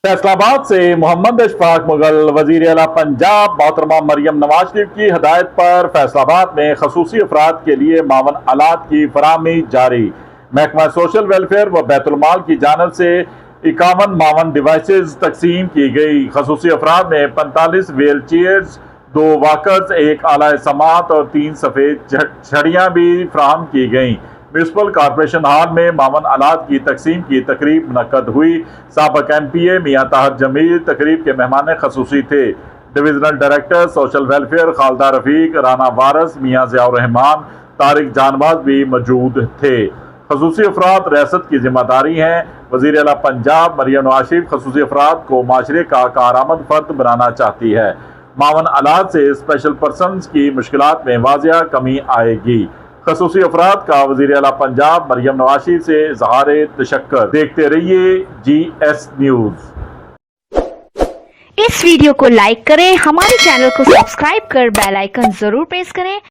फैसलाबाद से मोहम्मद अशफाक मुगल वजीर आला पंजाब मोहतरमा मरियम नवाज शरीफ की हदायत पर फैसलाबाद में खसूसी अफराद के लिए मावन आलात की फराहमी जारी। महकमा सोशल वेलफेयर व बैतुल-माल की जानब से 51 मावन डिवाइसेज तकसीम की गई। खसूसी अफराद में 45 व्हील चेयर्स, 2 वाकर्स, 1 आला समात और 3 सफ़ेद छड़ियाँ भी फराहम की गईं। म्यूनसिपल कॉरपोरेशन हॉल में मावन आलात की तकसीम की तकरीब मुनक्कद हुई। साबिक MPA मियां ताहिर जमील तकरीब के मेहमान खसूसी थे। Divisional director social welfare Khalda Rafiq, Rana वारस, मियां ज़ियाउर रहमान, तारिक जानबाज भी मौजूद थे। खसूसी अफराद रियासत की जिम्मेदारी हैं। वज़ीर आला पंजाब मरियम नवाज शरीफ खसूसी अफराद को माशरे का कारआमद फर्द बनाना चाहती है। मावन आलात से स्पेशल पर्सनस की मुश्किलात में वाज़िया कमी आएगी। खसूसी अफराद का वज़ीर आला पंजाब मरियम नवाज शरीफ से इज़हार तशक्कुर। देखते रहिए GS न्यूज़। इस वीडियो को लाइक करें, हमारे चैनल को सब्सक्राइब कर बेल आइकन जरूर प्रेस करें